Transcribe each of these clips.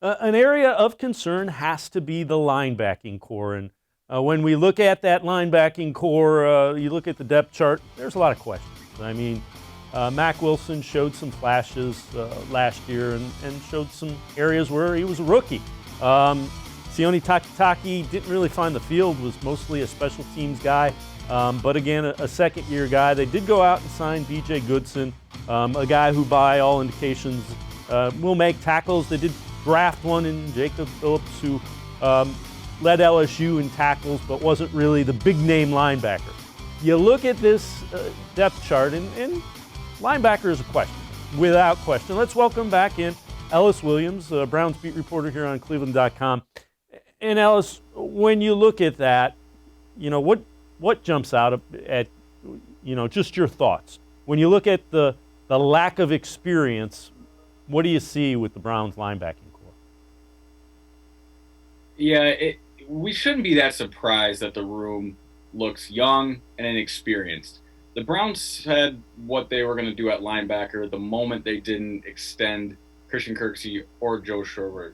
An area of concern has to be the linebacking core. And when we look at that linebacking core, you look at the depth chart, there's a lot of questions. I mean, Mac Wilson showed some flashes last year and showed some areas where he was a rookie. Sione Takitaki didn't really find the field, was mostly a special teams guy. But again, a second year guy. They did go out and sign BJ Goodson, a guy who, by all indications, will make tackles. They did draft one in Jacob Phillips, who led LSU in tackles but wasn't really the big name linebacker. You look at this depth chart, and linebacker is a question, without question. Let's welcome back in Ellis Williams, Browns beat reporter here on cleveland.com. And Ellis, when you look at that, what jumps out at just your thoughts when you look at the lack of experience? What do you see with the Browns linebacking core? Yeah, we shouldn't be that surprised that the room looks young and inexperienced. The Browns said what they were going to do at linebacker the moment they didn't extend Christian Kirksey or Joe Schobert.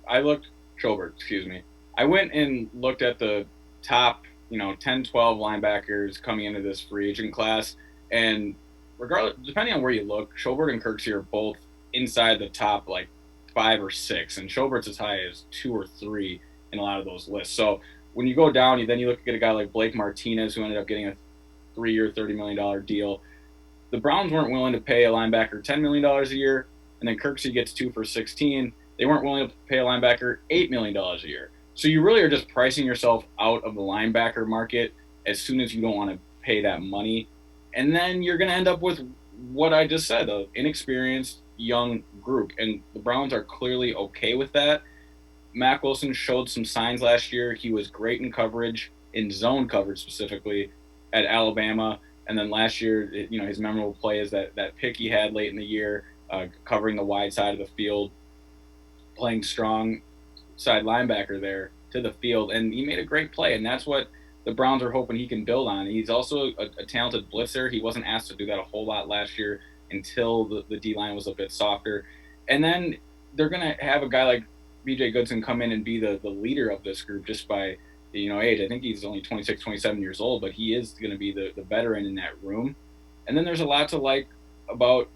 Schobert, excuse me. I went and looked at the top, 10, 12 linebackers coming into this free agent class, and regardless, depending on where you look, Schobert and Kirksey are both inside the top like 5 or 6, and Schobert's as high as 2 or 3 in a lot of those lists. So when you go down, you look at a guy like Blake Martinez, who ended up getting a 3-year, $30 million deal. The Browns weren't willing to pay a linebacker $10 million a year, and then Kirksey gets 2 for 16. They weren't willing to pay a linebacker $8 million a year. So you really are just pricing yourself out of the linebacker market as soon as you don't want to pay that money. And then you're going to end up with what I just said, the inexperienced young group. And the Browns are clearly okay with that. Mac Wilson showed some signs last year. He was great in coverage, in zone coverage specifically, at Alabama. And then last year, his memorable play is that pick he had late in the year, covering the wide side of the field, playing strong side linebacker there to the field. And he made a great play. And that's what the Browns are hoping he can build on. He's also a talented blitzer. He wasn't asked to do that a whole lot last year until the D-line was a bit softer. And then they're going to have a guy like BJ Goodson come in and be the leader of this group just by age. I think he's only 26, 27 years old, but he is going to be the veteran in that room. And then there's a lot to like about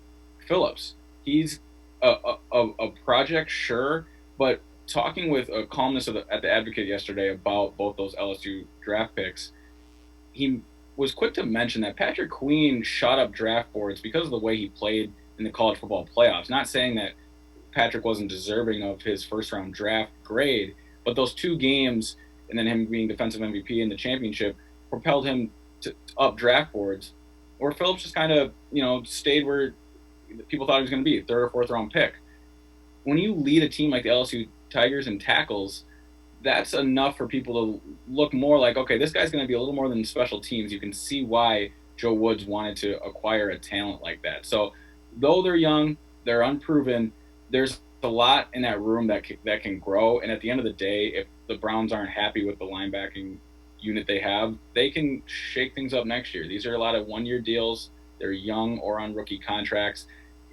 Phillips. He's a project, sure, but talking with a columnist at the Advocate yesterday about both those LSU draft picks, he was quick to mention that Patrick Queen shot up draft boards because of the way he played in the college football playoffs. Not saying that Patrick wasn't deserving of his first round draft grade, but those 2 games and then him being defensive MVP in the championship propelled him up draft boards, where Phillips just kind of stayed where people thought he was going to be, third or fourth round pick. When you lead a team like the LSU Tigers in tackles, that's enough for people to look more like, okay, this guy's going to be a little more than special teams. You can see why Joe Woods wanted to acquire a talent like that. So though they're young, they're unproven, there's a lot in that room that can grow. And at the end of the day, if the Browns aren't happy with the linebacking unit they have, they can shake things up next year. These are a lot of 1-year deals. They're young or on rookie contracts.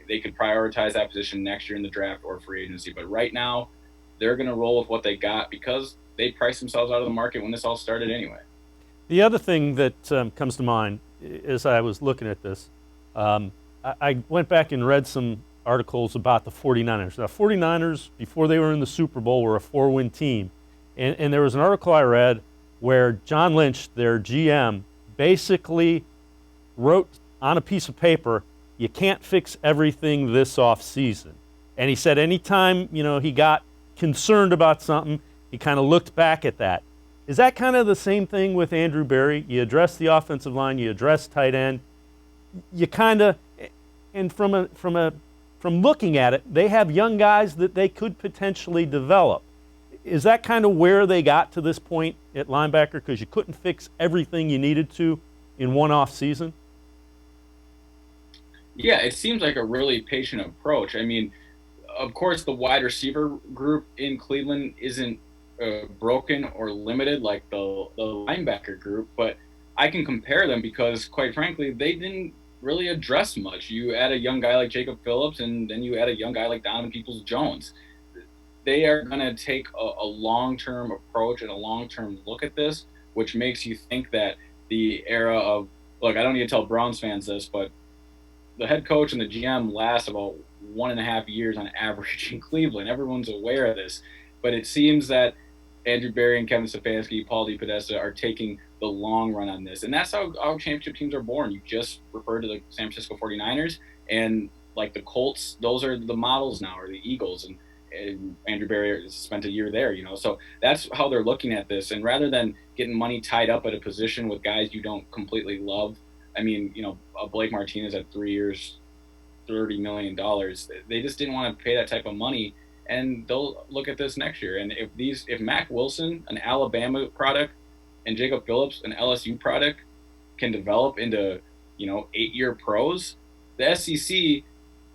They could prioritize that position next year in the draft or free agency. But right now, they're going to roll with what they got because they priced themselves out of the market when this all started anyway. The other thing that comes to mind as I was looking at this, I went back and read some articles about the 49ers. The 49ers, before they were in the Super Bowl, were a 4-win team. And there was an article I read where John Lynch, their GM, basically wrote on a piece of paper, you can't fix everything this off season. And he said anytime, he got concerned about something, he kind of looked back at that. Is that kind of the same thing with Andrew Berry? You address the offensive line, you address tight end, you kind of, and from looking at it, they have young guys that they could potentially develop. Is that kind of where they got to this point at linebacker because you couldn't fix everything you needed to in one off season? Yeah, it seems like a really patient approach. I mean, of course, the wide receiver group in Cleveland isn't broken or limited like the linebacker group, but I can compare them because, quite frankly, they didn't really address much. You add a young guy like Jacob Phillips, and then you add a young guy like Donovan Peoples Jones. they are going to take a long-term approach and a long-term look at this, which makes you think that the era of, look, I don't need to tell Browns fans this, but the head coach and the GM last about 1.5 years on average in Cleveland. Everyone's aware of this, but it seems that Andrew Berry and Kevin Stefanski, Paul DePodesta are taking the long run on this. And that's how championship teams are born. You just referred to the San Francisco 49ers, and like the Colts, those are the models now, or the Eagles. And Andrew Berry spent a year there, So that's how they're looking at this. And rather than getting money tied up at a position with guys you don't completely love, I mean, Blake Martinez at 3 years, $30 million. They just didn't want to pay that type of money, and they'll look at this next year. And if Mac Wilson, an Alabama product, and Jacob Phillips, an LSU product, can develop into 8-year pros, the SEC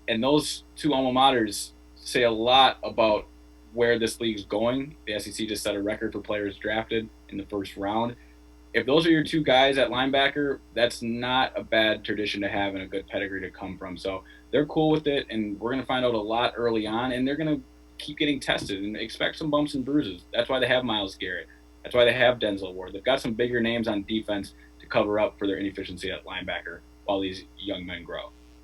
and those two alma maters say a lot about where this league's going. The SEC just set a record for players drafted in the first round. If those are your two guys at linebacker, that's not a bad tradition to have and a good pedigree to come from. So they're cool with it, and we're going to find out a lot early on, and they're going to keep getting tested and expect some bumps and bruises. That's why they have Myles Garrett. That's why they have Denzel Ward. They've got some bigger names on defense to cover up for their inefficiency at linebacker while these young men grow.